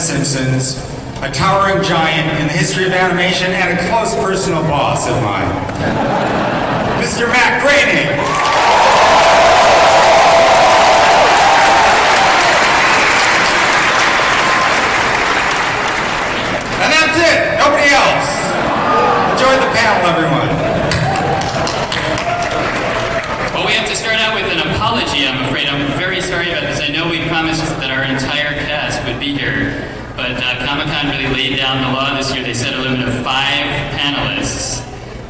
Simpsons, a towering giant in the history of animation, and a close personal boss of mine, Mr. Matt Groening. And that's it, nobody else. Enjoy the panel, everyone. Well, we have to start out with an apology, I'm afraid. I'm very sorry about this. I know we promised that our entire cast would be here, but Comic-Con really laid down the law this year. They set a limit of 5 panelists,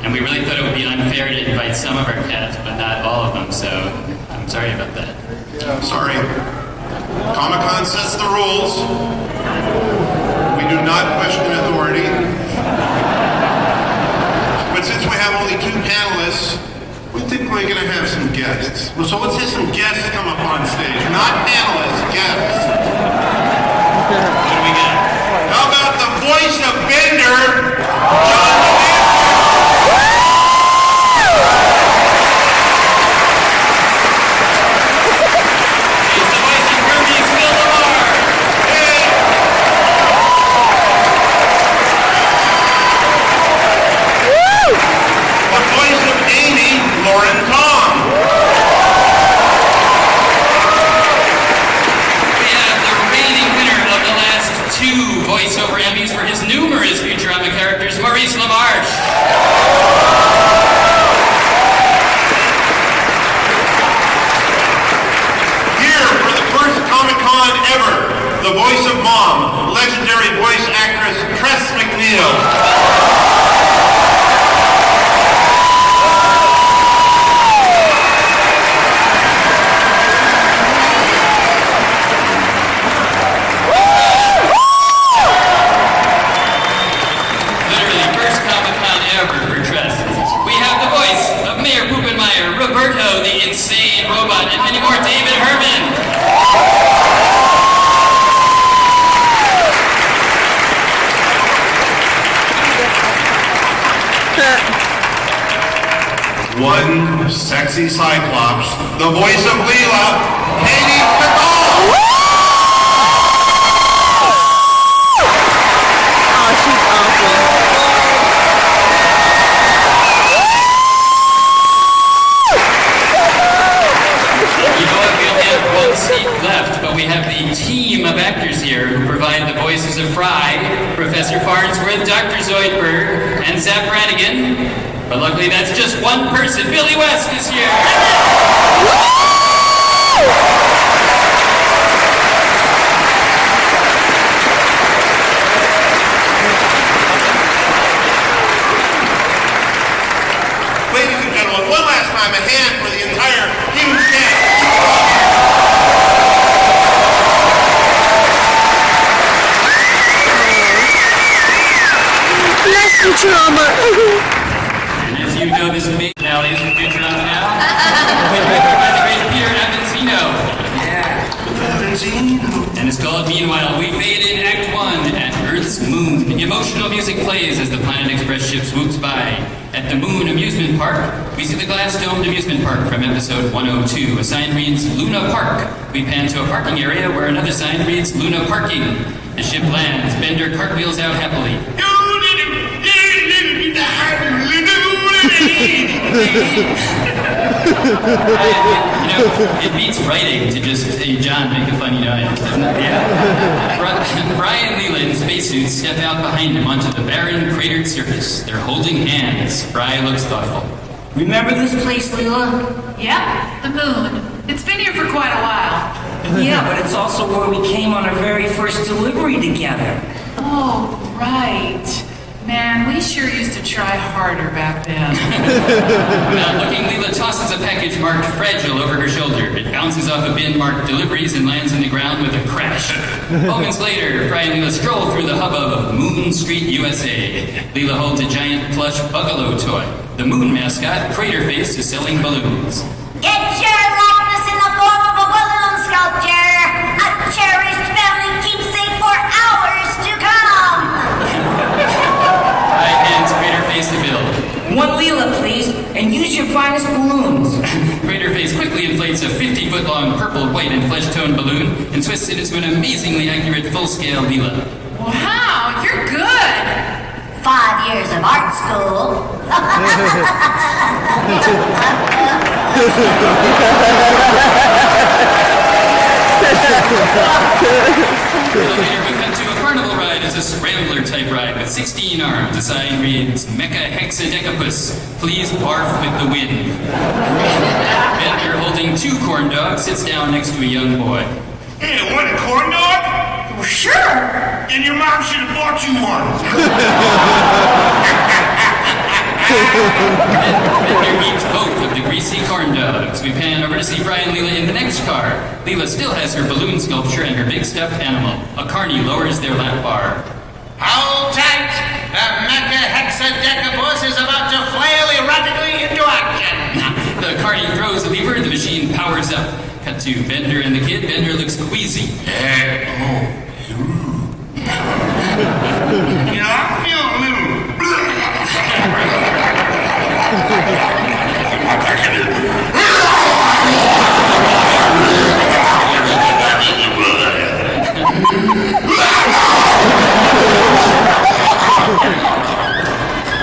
and we really thought it would be unfair to invite some of our cast, but not all of them, so I'm sorry about that. Yeah, sorry. Comic-Con sets the rules. We do not question authority. But since we have only 2 panelists, we're typically going to have some guests. So let's have some guests come up on stage. Not panelists, guests. What do we got? How about the voice of Bender, John? Voiceover Emmys for his numerous Futurama characters, Maurice LaMarche. Here for the first Comic-Con ever, the voice of Mom, legendary voice actress Tress MacNeille. Roberto, the insane robot, and many more. David Herman. One sexy Cyclops, the voice of Leela, Katie Pickle. Oh, she's awesome. Left, but we have the team of actors here who provide the voices of Fry, Professor Farnsworth, Dr. Zoidberg, and Zap Brannigan. But luckily that's just one person. Billy West is here! Ladies and gentlemen, one last time, a hand for the entire huge cast. Futurama. And as you know, this big finale is Futurama now. By the great Peter Avanzino. Yeah. Avanzino. And it's called Meanwhile. We fade in Act 1 at Earth's moon. Emotional music plays as the Planet Express ship swoops by. At the Moon Amusement Park, we see the glass-domed amusement park from episode 102. A sign reads Luna Park. We pan to a parking area where another sign reads Luna Parking. The ship lands. Bender cartwheels out happily. It beats writing to just say, John, make a funny noise, doesn't it? Yeah. Brian and Leela in spacesuits step out behind him onto the barren, cratered surface. They're holding hands. Fry looks thoughtful. Remember this place, Leela? Yep, the moon. It's been here for quite a while. Yeah, but it's also where we came on our very first delivery together. Oh, right. Man, we sure used to try harder back then. Without looking, Leela tosses a package marked Fragile over her shoulder. It bounces off a bin marked Deliveries and lands on the ground with a crash. Moments later, Fry and Leela stroll through the hubbub of Moon Street, USA. Leela holds a giant plush Buggalo toy. The moon mascot, Craterface, is selling balloons. Get your likeness in the form of a balloon sculpture. A cherished family keepsake for hours to come. Fry hands Craterface the bill. One Leela, please, and use Use your finest balloons. Craterface quickly inflates a 50-foot-long purple, white, and flesh-toned balloon and twists it into an amazingly accurate full-scale Leela. Wow, you're good. 5 years of art school. Later we cut to a carnival ride as a scrambler-type ride with 16 arms. The sign reads, Mecha Hexadecapus, please barf with the wind. Bender, holding 2 corn dogs, sits down next to a young boy. Hey, want a corn dog? Well, sure. Then your mom should have bought you one. Bender eats both of the greasy corn dogs. We pan over to see Fry and Leela in the next car. Leela still has her balloon sculpture and her big stuffed animal. A carny lowers their lap bar. Hold tight! The Mecha Hexadecapus is about to flail erratically into action! The carny throws the lever, the machine powers up. Cut to Bender and the kid. Bender looks queasy. You know, I feel a little...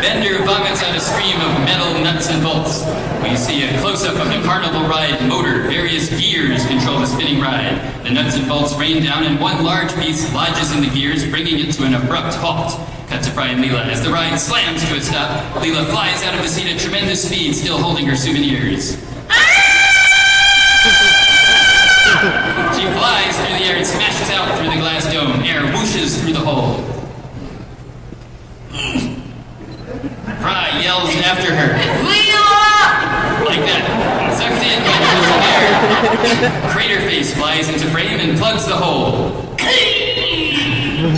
Bender vomits out a stream of metal nuts and bolts. We see a close-up of the carnival ride motor. Various gears control the spinning ride. The nuts and bolts rain down and one large piece lodges in the gears, bringing it to an abrupt halt. Cut to Fry and Leela. As the ride slams to a stop, Leela flies out of the seat at tremendous speed, still holding her souvenirs. She flies through the air and smashes out through the glass dome. Air whooshes through the hole. Fry yells after her. Like that. Sucked in by the air. Craterface flies into frame and plugs the hole.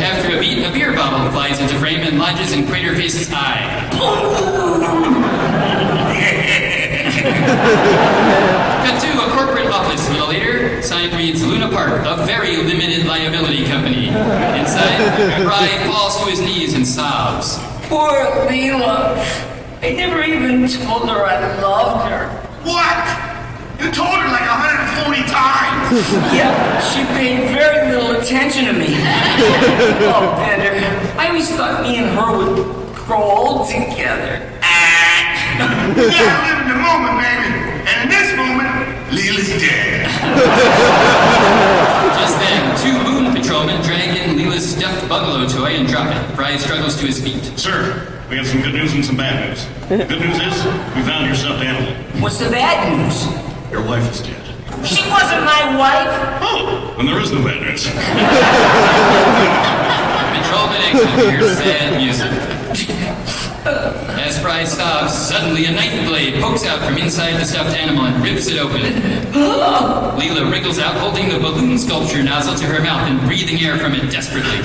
After a beat, a beer bottle flies into frame and lodges in Craterface's eye. Cut to a corporate office a little later. Sign reads Luna Park, a very limited liability company. Inside, Fry falls to his knees and sobs. Poor Leela. I never even told her I loved her. What? You told her like 140 times. Yeah, she paid very little attention to me. Oh, Bender, I always thought me and her would grow old together. You gotta live in the moment, baby. And in this moment, Leela's dead. Just then, 2 moon patrolmen drag in Leela's stuffed bungalow toy and drop it. Fry struggles to his feet. Sir, we have some good news and some bad news. The good news is, we found your stuffed animal. What's the bad news? Your wife is dead. She wasn't my wife. Oh, then there is no bad news. Patrolman exit hears sad music. As Fry stops, suddenly a knife blade pokes out from inside the stuffed animal and rips it open. Leela wriggles out, holding the balloon sculpture nozzle to her mouth and breathing air from it desperately.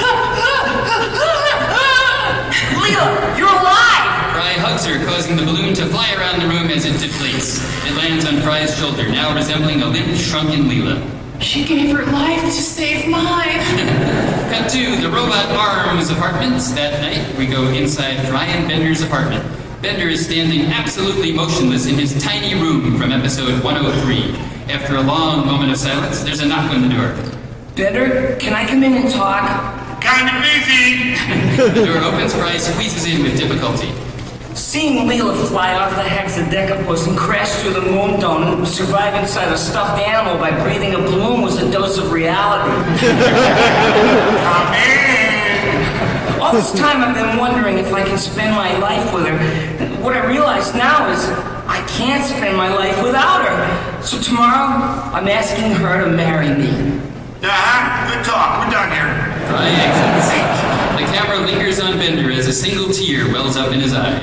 Leela, you're alive! Fry hugs her, causing the balloon to fly around the room as it deflates. It lands on Fry's shoulder, now resembling a limp, shrunken Leela. She gave her life to save mine. Cut to the Robot Arms apartments. That night, we go inside Fry and Bender's apartment. Bender is standing absolutely motionless in his tiny room from episode 103. After a long moment of silence, there's a knock on the door. Bender, can I come in and talk? Kinda busy. The door opens, Fry squeezes in with difficulty. Seeing Leela fly off the Hexadecapus and crash through the moon dome and survive inside a stuffed animal by breathing a balloon was a dose of reality. Come in. All this time I've been wondering if I can spend my life with her. What I realize now is I can't spend my life without her. So tomorrow, I'm asking her to marry me. Good talk. We're done here. Fry exits. The camera lingers on Bender as a single tear wells up in his eye.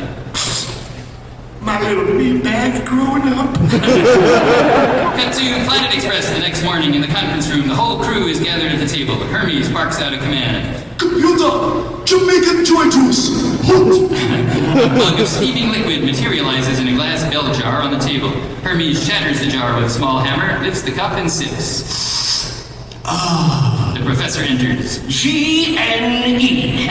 My little meatbag growing up. Cut to Planet Express the next morning in the conference room. The whole crew is gathered at the table. Hermes barks out a command. Computer, Jamaican joy juice, hot! A mug of steaming liquid materializes in a glass bell jar on the table. Hermes shatters the jar with a small hammer, lifts the cup, and sips. The professor enters. G-N-E.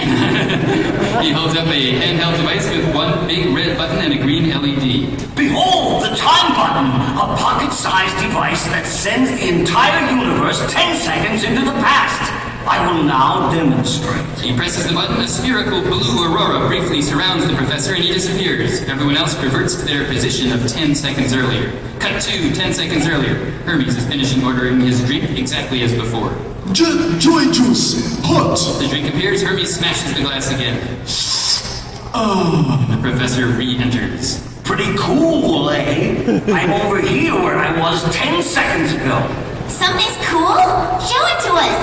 He holds up a handheld device with one big red button and a green LED. Behold, the time button, a pocket-sized device that sends the entire universe 10 seconds into the past. I will now demonstrate. He presses the button, a spherical blue aurora briefly surrounds the professor and he disappears. Everyone else reverts to their position of 10 seconds earlier. Cut to 10 seconds earlier. Hermes is finishing ordering his drink exactly as before. Joy juice, hot. The drink appears, Hermes smashes the glass again. The professor re-enters. Pretty cool, eh? I'm over here where I was 10 seconds ago. Something's cool? Show it to us.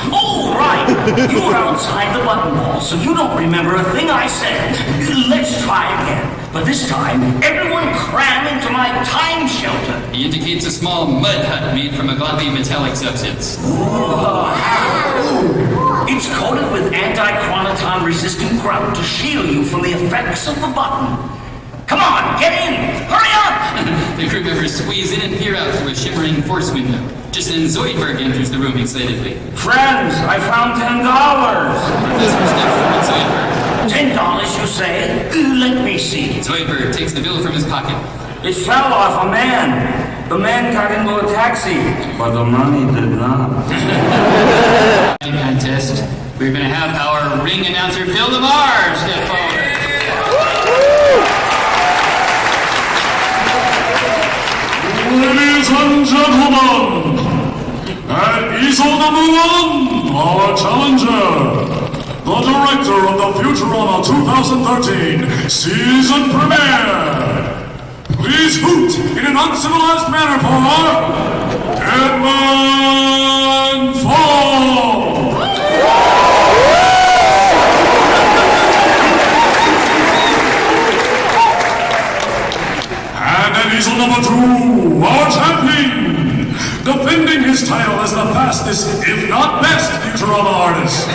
Oh, right. You were outside the button wall, so you don't remember a thing I said. Let's try again. But this time, everyone cram into my time shelter. He indicates a small mud hut made from a gloppy metallic substance. It's coated with anti-chronoton resistant grout to shield you from the effects of the button. Come on, get in! Hurry up! The crew members squeeze in and peer out through a shimmering force window. Just then Zoidberg enters the room excitedly. Friends, I found $10. Professor steps toward Zoidberg. $10, you say? Let me see. Zoidberg takes the bill from his pocket. It fell off a man. The man got into a taxi, but the money did not. Contest. We're going to have our ring announcer Phil Lamar step forward. Ladies and gentlemen, at episode number 1, our challenger, the director of the Futurama 2013 season premiere. Please hoot in an uncivilized manner for Edmund Fall. And at episode number 2, our champion, defending his title as the fastest, if not best, Futurama artist, the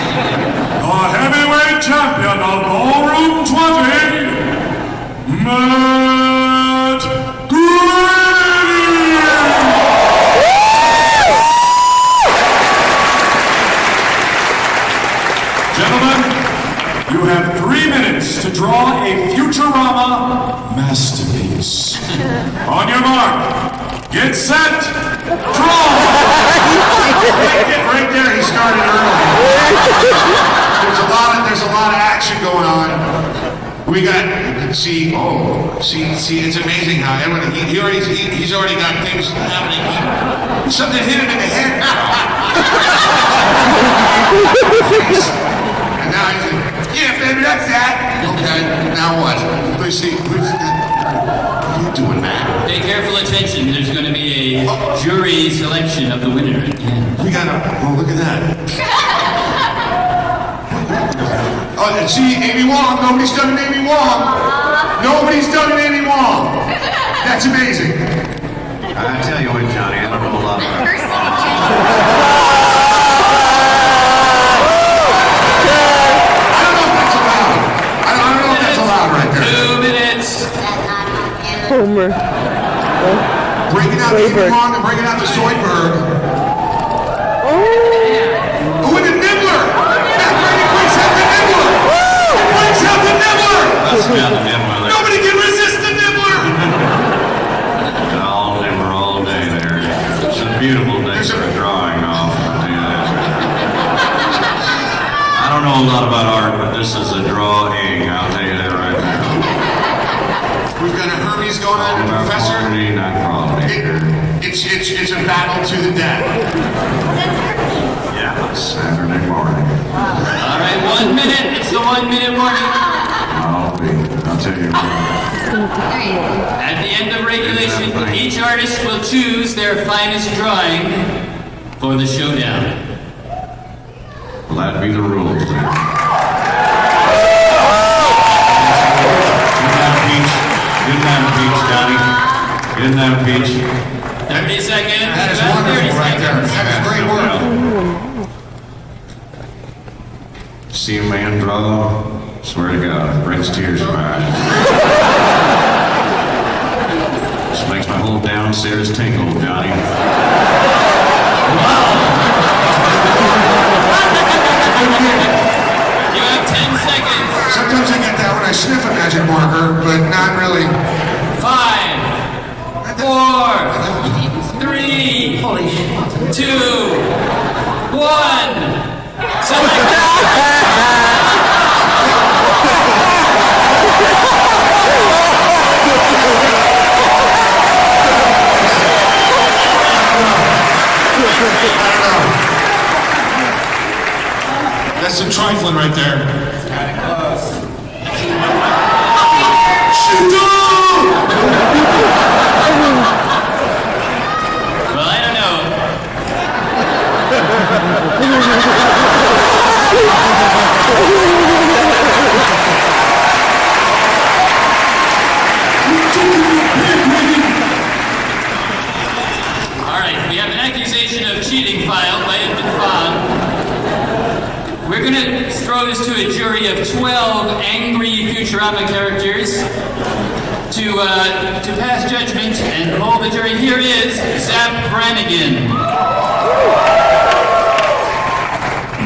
heavyweight champion of Ballroom 20, Matt Grady! Gentlemen, you have 3 minutes to draw a Futurama masterpiece. On your mark, get set, draw! Right there, he started early. There's a lot of action going on. We got, see, it's amazing how everyone, he's already got things happening. Something hit him in the head. And now he's like, yeah, baby, that's that. Okay, now what? Let's see, what are you doing, man? Pay careful attention. There's going to be a jury selection of the winner at the end. We got oh, look at that. Oh, and see, Amy Wong, nobody's done an Amy Wong. Nobody's done an Amy Wong. That's amazing. I tell you what, Johnny, I don't know a lot about it. I don't know if that's allowed. I don't know if that's allowed right there. 2 minutes. Homer. Breaking out the Amy Wong and breaking out the Zoidberg. Oh, and the Nibbler. Matt Grady breaks out the Nibbler. Breaks out the Nibbler. That's got the Nibbler. Nobody can resist the Nibbler. All Nibbler all day there. It's a beautiful day for a drawing off. I'll tell you that. I don't know a lot about art, but this is a drawing. I'll tell you that right now. We've got a Hermes going on, and the professor. Quality, not quality. It's a battle to the death. Yeah, Saturday morning. All right, 1 minute. It's the 1 minute warning. I'll tell you what. At the end of regulation, each artist will choose their finest drawing for the showdown. Well, that'd be the rules then. Good night, Peach, Johnny. Good night, Peach. 30 seconds. That is About 30 wonderful right there. seconds. That is great work. See a man draw, swear to God, it brings tears to my eyes. This makes my whole downstairs tingle, Johnny. Wow, You have 10 seconds. Sometimes I get that when I sniff a magic marker, but not really. 5, 4, 3, 2, 1. That's some trifling right there. Kind of close. Well, I don't know. All right, we have an accusation of cheating filed by Infant Fong. We're going to throw this to a jury of 12 angry Futurama characters to pass judgment and poll the jury. Here is Zap Brannigan.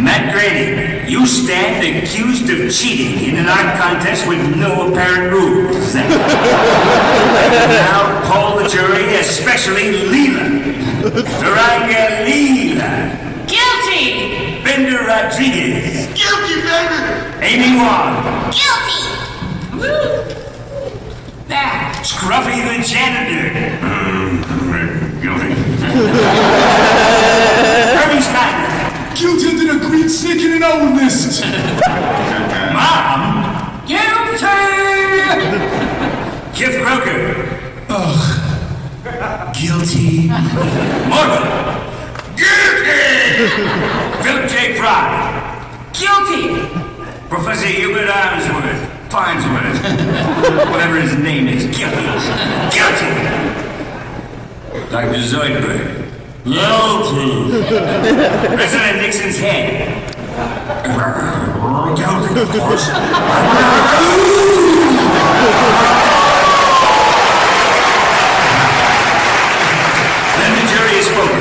Matt Grady, you stand accused of cheating in an art contest with no apparent rules. Now poll the jury, especially Leela. Duranga Leela. Guilty! Bender Rodriguez. Guilty, Bender. Amy Wong. Guilty! Back! Scruffy the janitor. Guilty. Herbie Steiner. Guilty under the green snake in an owl list. Mom. Guilty! Jeff Croker. Guilty. Morgan. Guilty! Philip J. Fry. Guilty! Professor Hubert Farnsworth. Whatever his name is. Guilty. Guilty! Dr. Zoidberg. Guilty! President Nixon's head. Guilty, of course. Then the jury is spoken.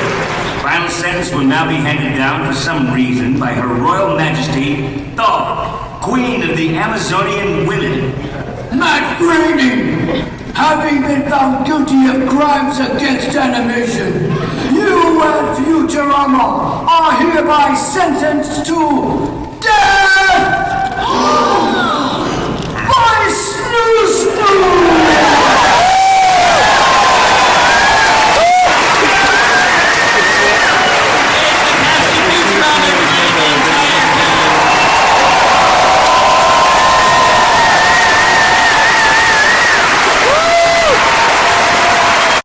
Final sentence will now be handed down for some reason by Her Royal Majesty, Thor, Queen of the Amazonian Women. Matt Grady, having been found guilty of crimes against animation, you and Futurama are hereby sentenced to death by snoo-snoo!